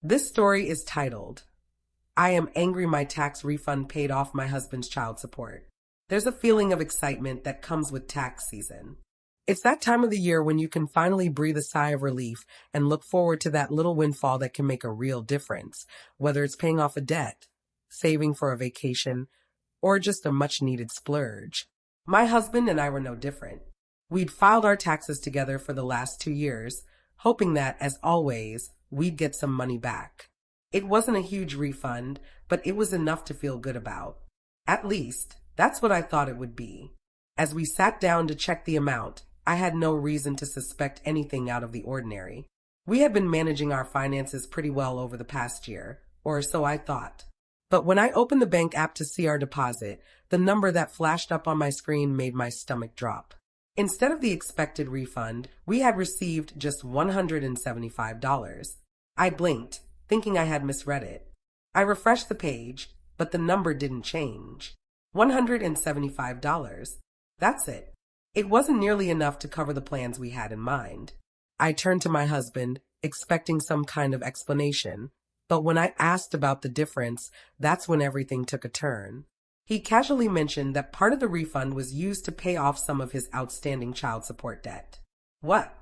This story is titled, I Am Angry My Tax Refund Paid Off My Husband's Child Support. There's a feeling of excitement that comes with tax season. It's that time of the year when you can finally breathe a sigh of relief and look forward to that little windfall that can make a real difference, whether it's paying off a debt, saving for a vacation, or just a much-needed splurge. My husband and I were no different. We'd filed our taxes together for the last 2 years, hoping that, as always, we'd get some money back. It wasn't a huge refund, but it was enough to feel good about. At least, that's what I thought it would be. As we sat down to check the amount, I had no reason to suspect anything out of the ordinary. We had been managing our finances pretty well over the past year, or so I thought. But when I opened the bank app to see our deposit, the number that flashed up on my screen made my stomach drop. Instead of the expected refund, we had received just $175. I blinked, thinking I had misread it. I refreshed the page, but the number didn't change. $175. That's it. It wasn't nearly enough to cover the plans we had in mind. I turned to my husband, expecting some kind of explanation, but when I asked about the difference, that's when everything took a turn. He casually mentioned that part of the refund was used to pay off some of his outstanding child support debt. What?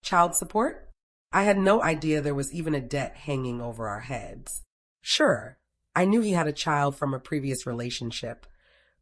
Child support? I had no idea there was even a debt hanging over our heads. Sure, I knew he had a child from a previous relationship,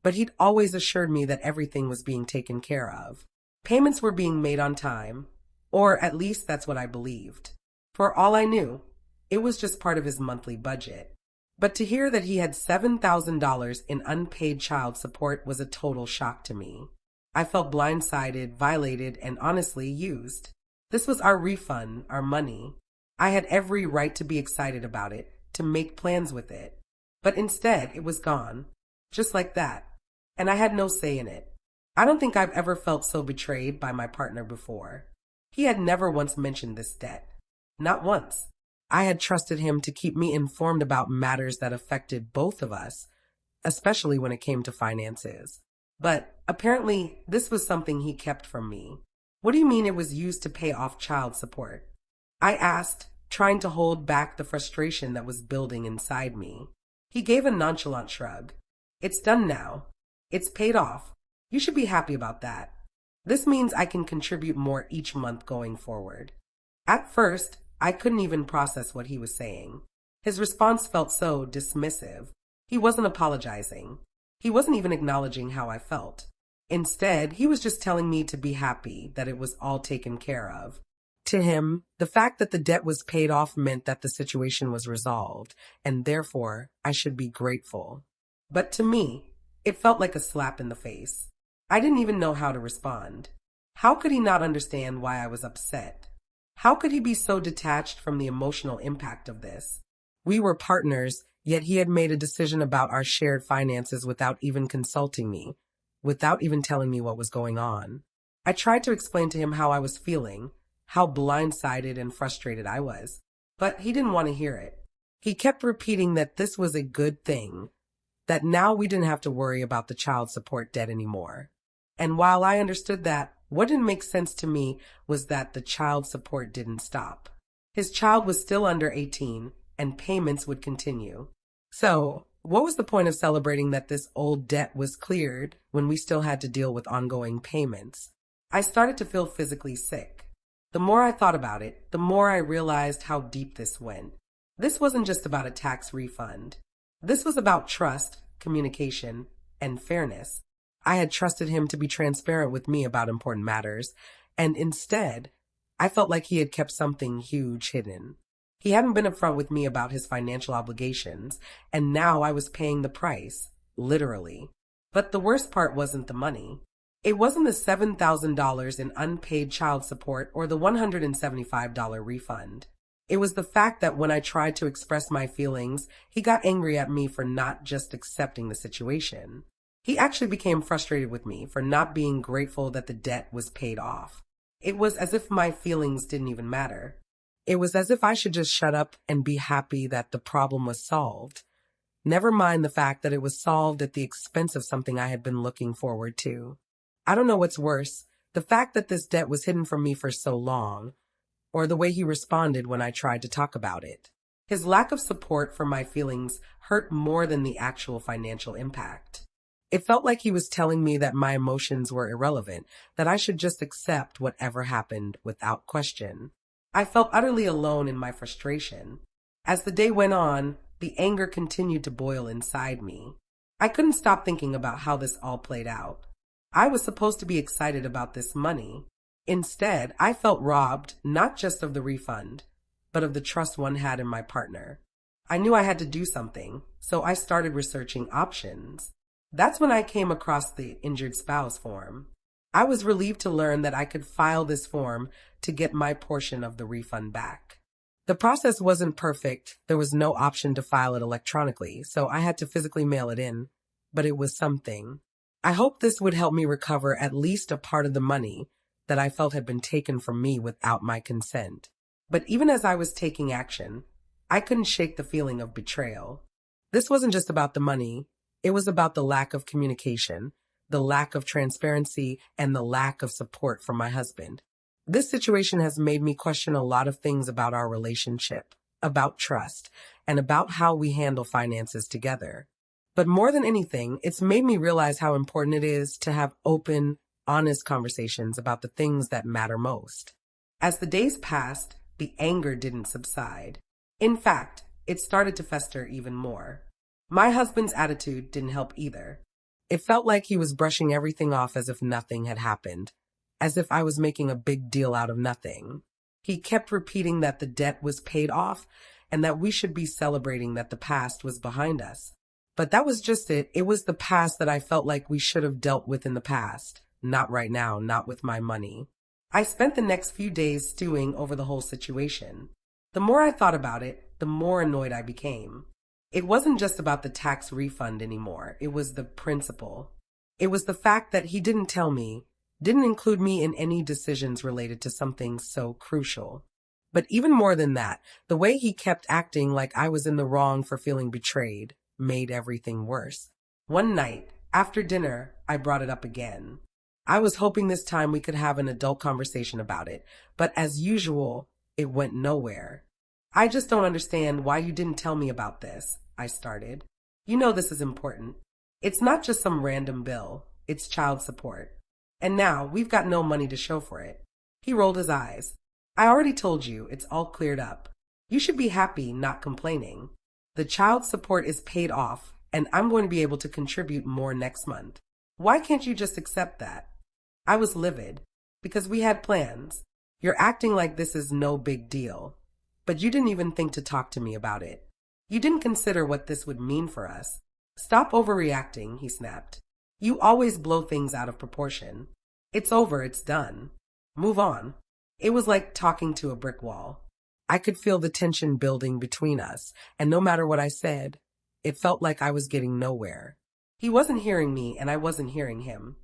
but he'd always assured me that everything was being taken care of. Payments were being made on time, or at least that's what I believed. For all I knew, it was just part of his monthly budget. But to hear that he had $7,000 in unpaid child support was a total shock to me. I felt blindsided, violated, and honestly used. This was our refund, our money. I had every right to be excited about it, to make plans with it. But instead, it was gone. Just like that. And I had no say in it. I don't think I've ever felt so betrayed by my partner before. He had never once mentioned this debt. Not once. I had trusted him to keep me informed about matters that affected both of us, especially when it came to finances. But apparently, this was something he kept from me. What do you mean it was used to pay off child support? I asked, trying to hold back the frustration that was building inside me. He gave a nonchalant shrug. It's done now. It's paid off. You should be happy about that. This means I can contribute more each month going forward. At first, I couldn't even process what he was saying. His response felt so dismissive. He wasn't apologizing. He wasn't even acknowledging how I felt. Instead, he was just telling me to be happy that it was all taken care of. To him, the fact that the debt was paid off meant that the situation was resolved, and therefore, I should be grateful. But to me, it felt like a slap in the face. I didn't even know how to respond. How could he not understand why I was upset? How could he be so detached from the emotional impact of this? We were partners, yet he had made a decision about our shared finances without even consulting me, without even telling me what was going on. I tried to explain to him how I was feeling, how blindsided and frustrated I was, but he didn't want to hear it. He kept repeating that this was a good thing, that now we didn't have to worry about the child support debt anymore. And while I understood that, what didn't make sense to me was that the child support didn't stop. His child was still under 18, and payments would continue. So, what was the point of celebrating that this old debt was cleared when we still had to deal with ongoing payments? I started to feel physically sick. The more I thought about it, the more I realized how deep this went. This wasn't just about a tax refund. This was about trust, communication, and fairness. I had trusted him to be transparent with me about important matters, and instead, I felt like he had kept something huge hidden. He hadn't been upfront with me about his financial obligations, and now I was paying the price, literally. But the worst part wasn't the money. It wasn't the $7,000 in unpaid child support or the $175 refund. It was the fact that when I tried to express my feelings, he got angry at me for not just accepting the situation. He actually became frustrated with me for not being grateful that the debt was paid off. It was as if my feelings didn't even matter. It was as if I should just shut up and be happy that the problem was solved. Never mind the fact that it was solved at the expense of something I had been looking forward to. I don't know what's worse, the fact that this debt was hidden from me for so long, or the way he responded when I tried to talk about it. His lack of support for my feelings hurt more than the actual financial impact. It felt like he was telling me that my emotions were irrelevant, that I should just accept whatever happened without question. I felt utterly alone in my frustration. As the day went on, the anger continued to boil inside me. I couldn't stop thinking about how this all played out. I was supposed to be excited about this money. Instead, I felt robbed not just of the refund, but of the trust one had in my partner. I knew I had to do something, so I started researching options. That's when I came across the injured spouse form. I was relieved to learn that I could file this form to get my portion of the refund back. The process wasn't perfect. There was no option to file it electronically, so I had to physically mail it in. But it was something. I hoped this would help me recover at least a part of the money that I felt had been taken from me without my consent. But even as I was taking action, I couldn't shake the feeling of betrayal. This wasn't just about the money. It was about the lack of communication, the lack of transparency, and the lack of support from my husband. This situation has made me question a lot of things about our relationship, about trust, and about how we handle finances together. But more than anything, it's made me realize how important it is to have open, honest conversations about the things that matter most. As the days passed, the anger didn't subside. In fact, it started to fester even more. My husband's attitude didn't help either. It felt like he was brushing everything off as if nothing had happened, as if I was making a big deal out of nothing. He kept repeating that the debt was paid off and that we should be celebrating that the past was behind us. But that was just it. It was the past that I felt like we should have dealt with in the past. Not right now, not with my money. I spent the next few days stewing over the whole situation. The more I thought about it, the more annoyed I became. It wasn't just about the tax refund anymore. It was the principle. It was the fact that he didn't tell me, didn't include me in any decisions related to something so crucial. But even more than that, the way he kept acting like I was in the wrong for feeling betrayed made everything worse. One night, after dinner, I brought it up again. I was hoping this time we could have an adult conversation about it, but as usual, it went nowhere. I just don't understand why you didn't tell me about this, I started. You know this is important. It's not just some random bill. It's child support. And now we've got no money to show for it. He rolled his eyes. I already told you it's all cleared up. You should be happy, not complaining. The child support is paid off, and I'm going to be able to contribute more next month. Why can't you just accept that? I was livid, because we had plans. You're acting like this is no big deal. But you didn't even think to talk to me about it. You didn't consider what this would mean for us. Stop overreacting, he snapped. You always blow things out of proportion. It's over, it's done. Move on. It was like talking to a brick wall. I could feel the tension building between us, and no matter what I said, it felt like I was getting nowhere. He wasn't hearing me, and I wasn't hearing him.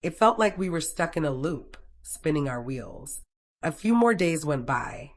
It felt like we were stuck in a loop, spinning our wheels. A few more days went by,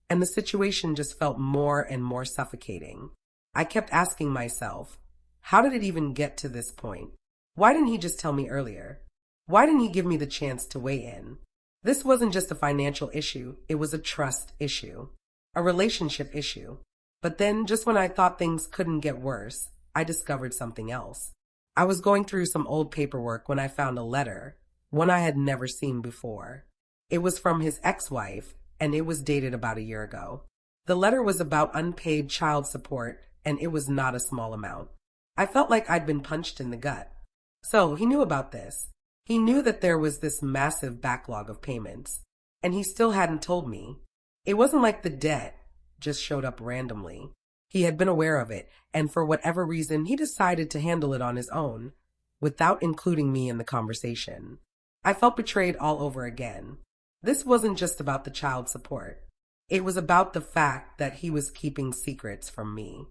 and the situation just felt more and more suffocating. I kept asking myself, how did it even get to this point? Why didn't he just tell me earlier? Why didn't he give me the chance to weigh in? This wasn't just a financial issue, it was a trust issue, a relationship issue. But then, just when I thought things couldn't get worse, I discovered something else. I was going through some old paperwork when I found a letter, one I had never seen before. It was from his ex-wife, and it was dated about a year ago. The letter was about unpaid child support, and it was not a small amount. I felt like I'd been punched in the gut. So he knew about this. He knew that there was this massive backlog of payments, and he still hadn't told me. It wasn't like the debt just showed up randomly. He had been aware of it, and for whatever reason, he decided to handle it on his own, without including me in the conversation. I felt betrayed all over again. This wasn't just about the child support. It was about the fact that he was keeping secrets from me.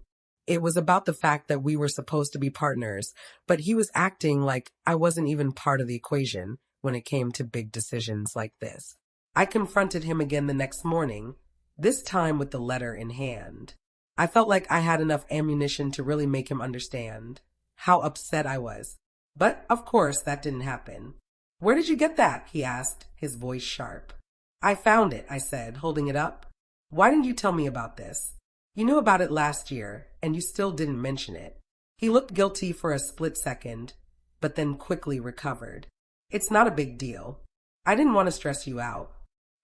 It was about the fact that we were supposed to be partners, but he was acting like I wasn't even part of the equation when it came to big decisions like this. I confronted him again the next morning, this time with the letter in hand. I felt like I had enough ammunition to really make him understand how upset I was. But, of course, that didn't happen. Where did you get that? He asked, his voice sharp. I found it, I said, holding it up. Why didn't you tell me about this? You knew about it last year, and you still didn't mention it. He looked guilty for a split second, but then quickly recovered. It's not a big deal. I didn't want to stress you out.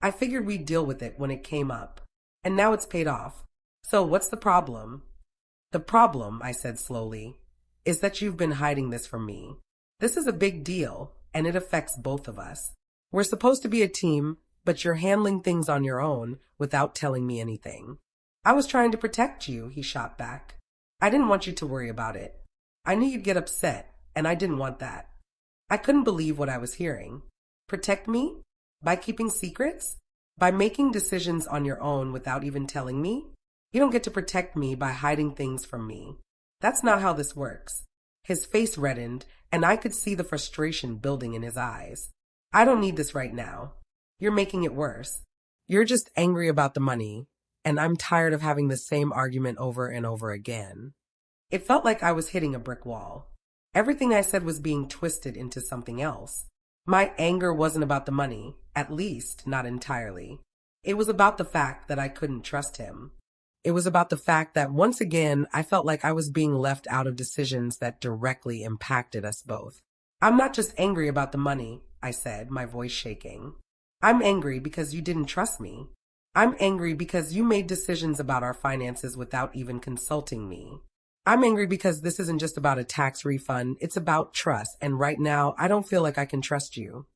I figured we'd deal with it when it came up. And now it's paid off. So what's the problem? The problem, I said slowly, is that you've been hiding this from me. This is a big deal, and it affects both of us. We're supposed to be a team, but you're handling things on your own without telling me anything. I was trying to protect you, he shot back. I didn't want you to worry about it. I knew you'd get upset, and I didn't want that. I couldn't believe what I was hearing. Protect me? By keeping secrets? By making decisions on your own without even telling me? You don't get to protect me by hiding things from me. That's not how this works. His face reddened, and I could see the frustration building in his eyes. I don't need this right now. You're making it worse. You're just angry about the money, and I'm tired of having the same argument over and over again. It felt like I was hitting a brick wall. Everything I said was being twisted into something else. My anger wasn't about the money, at least not entirely. It was about the fact that I couldn't trust him. It was about the fact that once again, I felt like I was being left out of decisions that directly impacted us both. I'm not just angry about the money, I said, my voice shaking. I'm angry because you didn't trust me. I'm angry because you made decisions about our finances without even consulting me. I'm angry because this isn't just about a tax refund, it's about trust, and right now, I don't feel like I can trust you.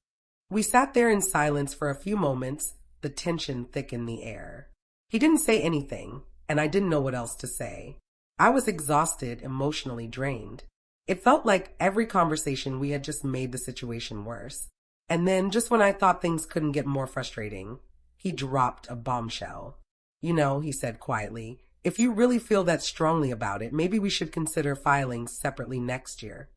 We sat there in silence for a few moments, the tension thick in the air. He didn't say anything, and I didn't know what else to say. I was exhausted, emotionally drained. It felt like every conversation we had just made the situation worse. And then, just when I thought things couldn't get more frustrating, he dropped a bombshell. You know, he said quietly, if you really feel that strongly about it, maybe we should consider filing separately next year.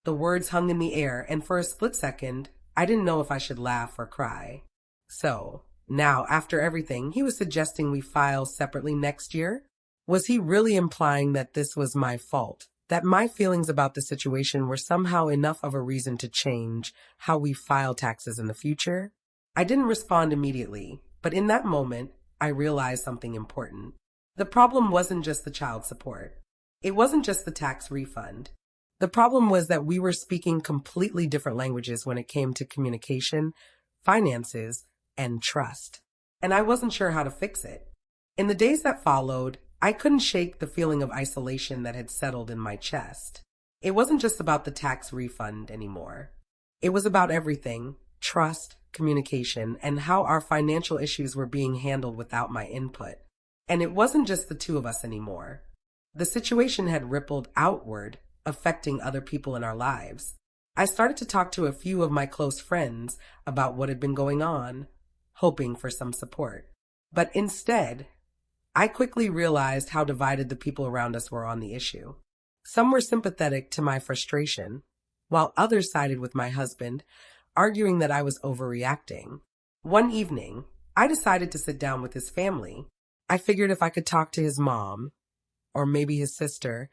The words hung in the air, and for a split second, I didn't know if I should laugh or cry. So, now, after everything, he was suggesting we file separately next year? Was he really implying that this was my fault? That my feelings about the situation were somehow enough of a reason to change how we file taxes in the future? I didn't respond immediately, but in that moment, I realized something important. The problem wasn't just the child support. It wasn't just the tax refund. The problem was that we were speaking completely different languages when it came to communication, finances, and trust. And I wasn't sure how to fix it. In the days that followed, I couldn't shake the feeling of isolation that had settled in my chest. It wasn't just about the tax refund anymore. It was about everything: trust, communication, and how our financial issues were being handled without my input. And it wasn't just the two of us anymore. The situation had rippled outward, affecting other people in our lives. I started to talk to a few of my close friends about what had been going on, hoping for some support. But instead, I quickly realized how divided the people around us were on the issue. Some were sympathetic to my frustration, while others sided with my husband, arguing that I was overreacting. One evening, I decided to sit down with his family. I figured if I could talk to his mom, or maybe his sister,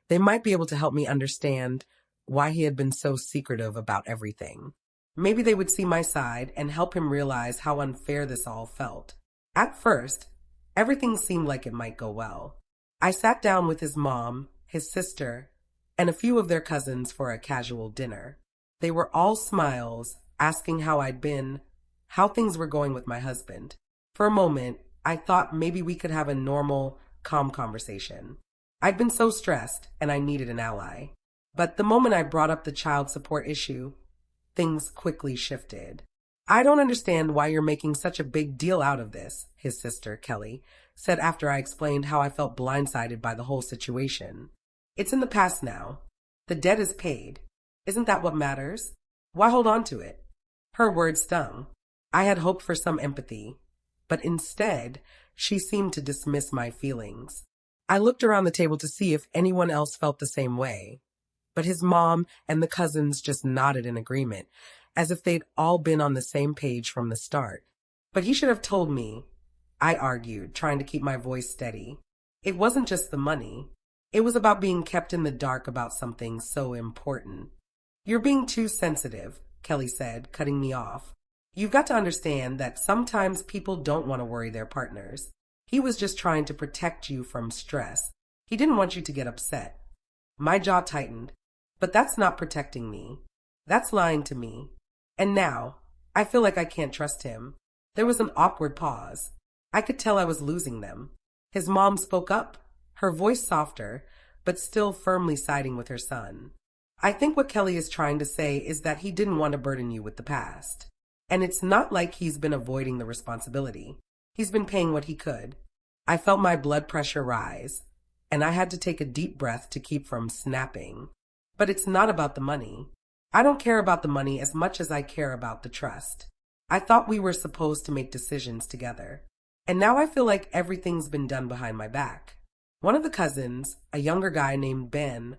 they might be able to help me understand why he had been so secretive about everything. Maybe they would see my side and help him realize how unfair this all felt. At first, everything seemed like it might go well. I sat down with his mom, his sister, and a few of their cousins for a casual dinner. They were all smiles, asking how I'd been, how things were going with my husband. For a moment, I thought maybe we could have a normal, calm conversation. I'd been so stressed, and I needed an ally. But the moment I brought up the child support issue, things quickly shifted. I don't understand why you're making such a big deal out of this, his sister, Kelly, said after I explained how I felt blindsided by the whole situation. It's in the past now. The debt is paid. Isn't that what matters? Why hold on to it? Her words stung. I had hoped for some empathy, but instead, she seemed to dismiss my feelings. I looked around the table to see if anyone else felt the same way, but his mom and the cousins just nodded in agreement, as if they'd all been on the same page from the start. But he should have told me, I argued, trying to keep my voice steady. It wasn't just the money. It was about being kept in the dark about something so important. You're being too sensitive, Kelly said, cutting me off. You've got to understand that sometimes people don't want to worry their partners. He was just trying to protect you from stress. He didn't want you to get upset. My jaw tightened. But that's not protecting me. That's lying to me. And now, I feel like I can't trust him. There was an awkward pause. I could tell I was losing them. His mom spoke up, her voice softer, but still firmly siding with her son. I think what Kelly is trying to say is that he didn't want to burden you with the past. And it's not like he's been avoiding the responsibility. He's been paying what he could. I felt my blood pressure rise, and I had to take a deep breath to keep from snapping. But it's not about the money. I don't care about the money as much as I care about the trust. I thought we were supposed to make decisions together. And now I feel like everything's been done behind my back. One of the cousins, a younger guy named Ben,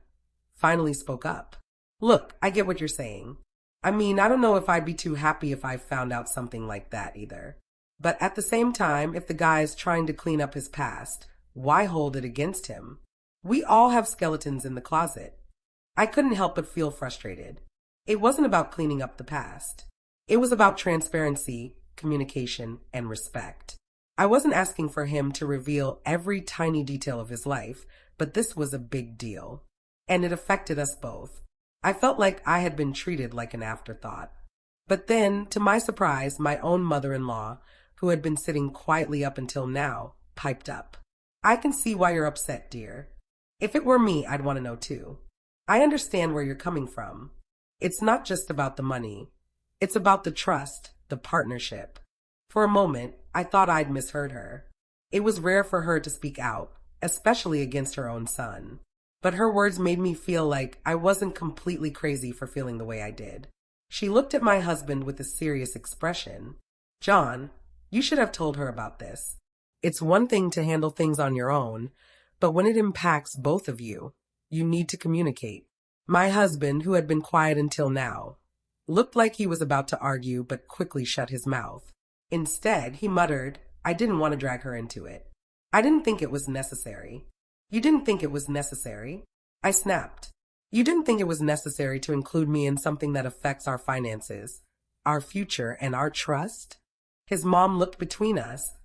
finally spoke up. Look, I get what you're saying. I mean, I don't know if I'd be too happy if I found out something like that either. But at the same time, if the guy is trying to clean up his past, why hold it against him? We all have skeletons in the closet. I couldn't help but feel frustrated. It wasn't about cleaning up the past. It was about transparency, communication, and respect. I wasn't asking for him to reveal every tiny detail of his life, but this was a big deal. And it affected us both. I felt like I had been treated like an afterthought. But then, to my surprise, my own mother-in-law, who had been sitting quietly up until now, piped up. I can see why you're upset, dear. If it were me, I'd want to know too. I understand where you're coming from. It's not just about the money. It's about the trust, the partnership. For a moment, I thought I'd misheard her. It was rare for her to speak out, especially against her own son. But her words made me feel like I wasn't completely crazy for feeling the way I did. She looked at my husband with a serious expression. John, you should have told her about this. It's one thing to handle things on your own, but when it impacts both of you, you need to communicate. My husband, who had been quiet until now, looked like he was about to argue but quickly shut his mouth. Instead, he muttered, I didn't want to drag her into it. I didn't think it was necessary. You didn't think it was necessary? I snapped. You didn't think it was necessary to include me in something that affects our finances, our future, and our trust? His mom looked between us,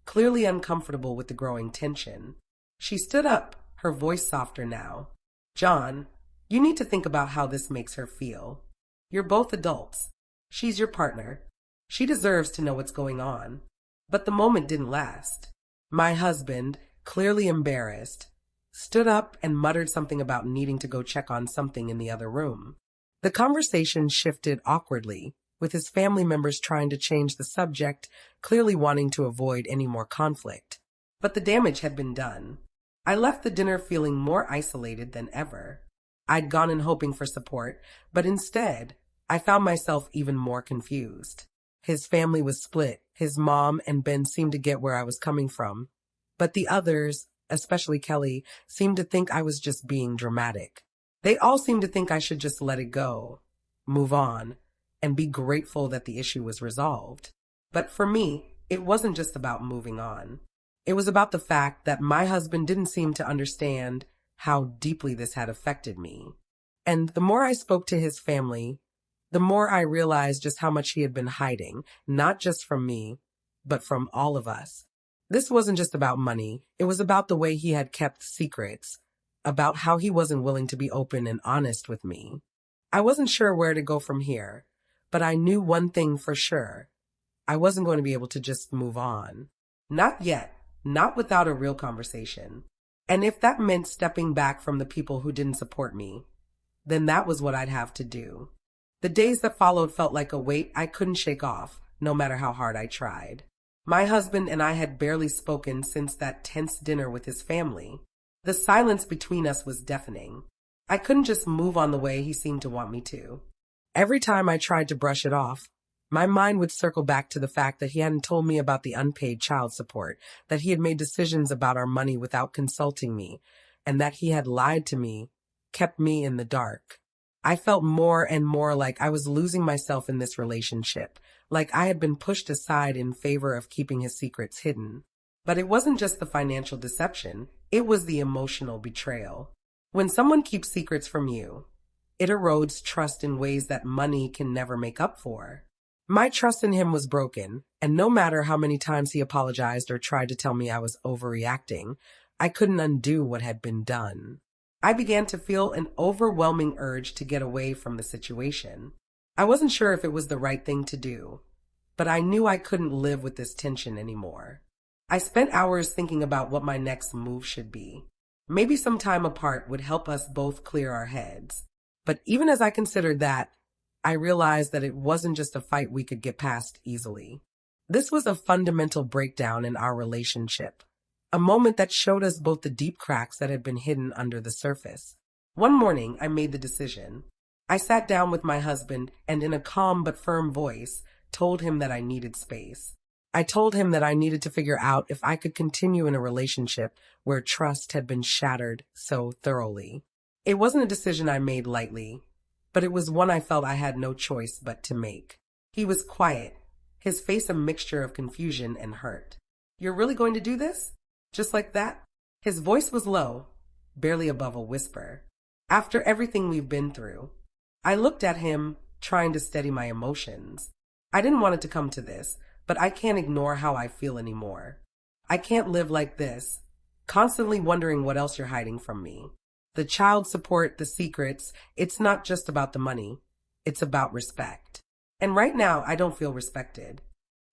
clearly uncomfortable with the growing tension. She stood up, her voice softer now. John, you need to think about how this makes her feel. You're both adults. She's your partner. She deserves to know what's going on. But the moment didn't last. My husband, clearly embarrassed, stood up and muttered something about needing to go check on something in the other room. The conversation shifted awkwardly, with his family members trying to change the subject, clearly wanting to avoid any more conflict. But the damage had been done. I left the dinner feeling more isolated than ever. I'd gone in hoping for support, but instead, I found myself even more confused. His family was split. His mom and Ben seemed to get where I was coming from. But the others, especially Kelly, seemed to think I was just being dramatic. They all seemed to think I should just let it go, move on, and be grateful that the issue was resolved. But for me, it wasn't just about moving on. It was about the fact that my husband didn't seem to understand how deeply this had affected me. And the more I spoke to his family, the more I realized just how much he had been hiding, not just from me, but from all of us. This wasn't just about money. It was about the way he had kept secrets, about how he wasn't willing to be open and honest with me. I wasn't sure where to go from here, but I knew one thing for sure. I wasn't going to be able to just move on. Not yet, not without a real conversation. And if that meant stepping back from the people who didn't support me, then that was what I'd have to do. The days that followed felt like a weight I couldn't shake off, no matter how hard I tried. My husband and I had barely spoken since that tense dinner with his family. The silence between us was deafening. I couldn't just move on the way he seemed to want me to. Every time I tried to brush it off, my mind would circle back to the fact that he hadn't told me about the unpaid child support, that he had made decisions about our money without consulting me, and that he had lied to me, kept me in the dark. I felt more and more like I was losing myself in this relationship, like I had been pushed aside in favor of keeping his secrets hidden. But it wasn't just the financial deception, it was the emotional betrayal. When someone keeps secrets from you, it erodes trust in ways that money can never make up for. My trust in him was broken, and no matter how many times he apologized or tried to tell me I was overreacting, I couldn't undo what had been done. I began to feel an overwhelming urge to get away from the situation. I wasn't sure if it was the right thing to do, but I knew I couldn't live with this tension anymore. I spent hours thinking about what my next move should be. Maybe some time apart would help us both clear our heads. But even as I considered that, I realized that it wasn't just a fight we could get past easily. This was a fundamental breakdown in our relationship, a moment that showed us both the deep cracks that had been hidden under the surface. One morning, I made the decision. I sat down with my husband and in a calm but firm voice, told him that I needed space. I told him that I needed to figure out if I could continue in a relationship where trust had been shattered so thoroughly. It wasn't a decision I made lightly, but it was one I felt I had no choice but to make. He was quiet, his face a mixture of confusion and hurt. "You're really going to do this? Just like that?" His voice was low, barely above a whisper. "After everything we've been through." I looked at him, trying to steady my emotions. I didn't want it to come to this, but I can't ignore how I feel anymore. I can't live like this, constantly wondering what else you're hiding from me. The child support, the secrets, it's not just about the money. It's about respect. And right now, I don't feel respected.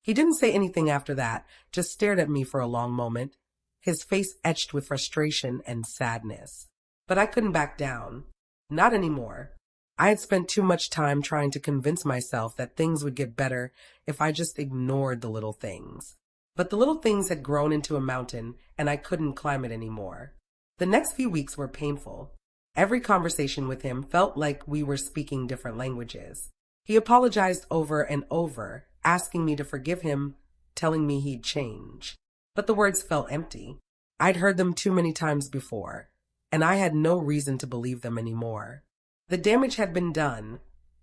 He didn't say anything after that, just stared at me for a long moment, his face etched with frustration and sadness. But I couldn't back down. Not anymore. I had spent too much time trying to convince myself that things would get better if I just ignored the little things. But the little things had grown into a mountain, and I couldn't climb it anymore. The next few weeks were painful. Every conversation with him felt like we were speaking different languages. He apologized over and over, asking me to forgive him, telling me he'd change. But the words felt empty. I'd heard them too many times before, and I had no reason to believe them anymore. The damage had been done,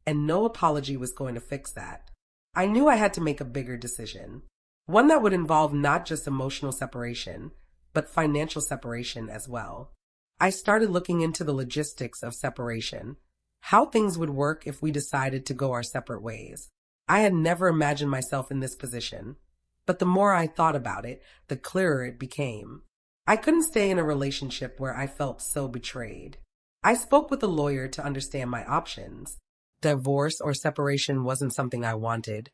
and no apology was going to fix that. I knew I had to make a bigger decision, one that would involve not just emotional separation, but financial separation as well. I started looking into the logistics of separation, how things would work if we decided to go our separate ways. I had never imagined myself in this position, but the more I thought about it, the clearer it became. I couldn't stay in a relationship where I felt so betrayed. I spoke with a lawyer to understand my options. Divorce or separation wasn't something I wanted,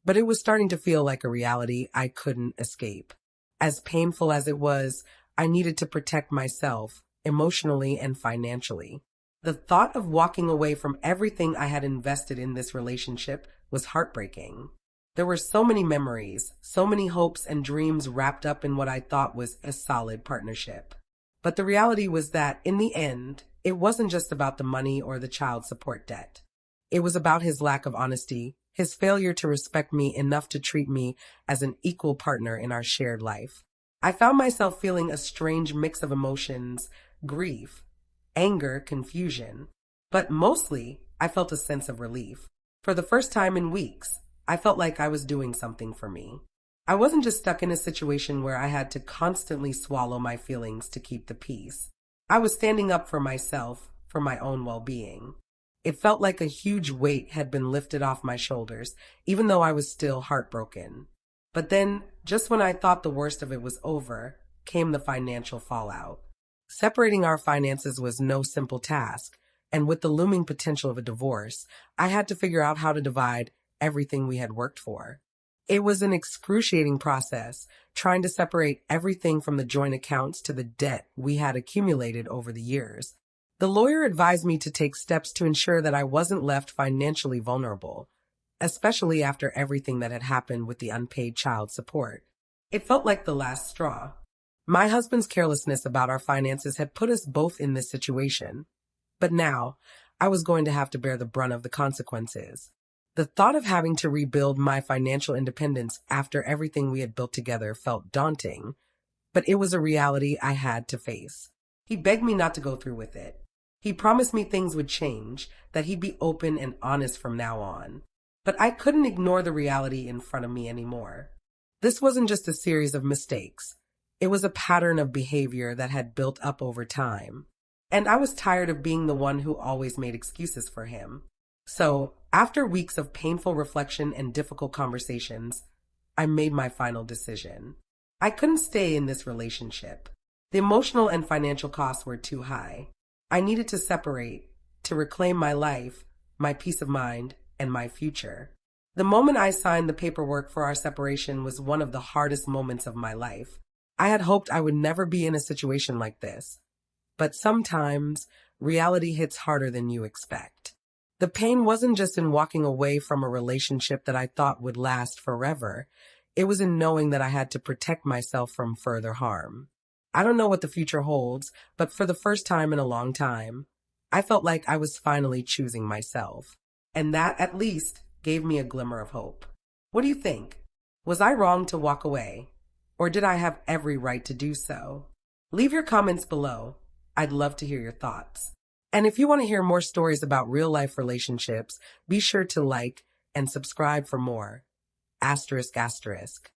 but it was starting to feel like a reality I couldn't escape. As painful as it was, I needed to protect myself, emotionally and financially. The thought of walking away from everything I had invested in this relationship was heartbreaking. There were so many memories, so many hopes and dreams wrapped up in what I thought was a solid partnership. But the reality was that, in the end, it wasn't just about the money or the child support debt. It was about his lack of honesty, his failure to respect me enough to treat me as an equal partner in our shared life. I found myself feeling a strange mix of emotions, grief, anger, confusion. But mostly, I felt a sense of relief. For the first time in weeks, I felt like I was doing something for me. I wasn't just stuck in a situation where I had to constantly swallow my feelings to keep the peace. I was standing up for myself, for my own well-being. It felt like a huge weight had been lifted off my shoulders, even though I was still heartbroken. But then, just when I thought the worst of it was over, came the financial fallout. Separating our finances was no simple task, and with the looming potential of a divorce, I had to figure out how to divide everything we had worked for. It was an excruciating process, trying to separate everything from the joint accounts to the debt we had accumulated over the years. The lawyer advised me to take steps to ensure that I wasn't left financially vulnerable, especially after everything that had happened with the unpaid child support. It felt like the last straw. My husband's carelessness about our finances had put us both in this situation. But now, I was going to have to bear the brunt of the consequences. The thought of having to rebuild my financial independence after everything we had built together felt daunting, but it was a reality I had to face. He begged me not to go through with it. He promised me things would change, that he'd be open and honest from now on. But I couldn't ignore the reality in front of me anymore. This wasn't just a series of mistakes. It was a pattern of behavior that had built up over time. And I was tired of being the one who always made excuses for him. So After weeks of painful reflection and difficult conversations, I made my final decision. I couldn't stay in this relationship. The emotional and financial costs were too high. I needed to separate, to reclaim my life, my peace of mind, and my future. The moment I signed the paperwork for our separation was one of the hardest moments of my life. I had hoped I would never be in a situation like this. But sometimes, reality hits harder than you expect. The pain wasn't just in walking away from a relationship that I thought would last forever. It was in knowing that I had to protect myself from further harm. I don't know what the future holds, but for the first time in a long time, I felt like I was finally choosing myself. And that, at least, gave me a glimmer of hope. What do you think? Was I wrong to walk away? Or did I have every right to do so? Leave your comments below. I'd love to hear your thoughts. And if you want to hear more stories about real-life relationships, be sure to like and subscribe for more. Asterisk, asterisk.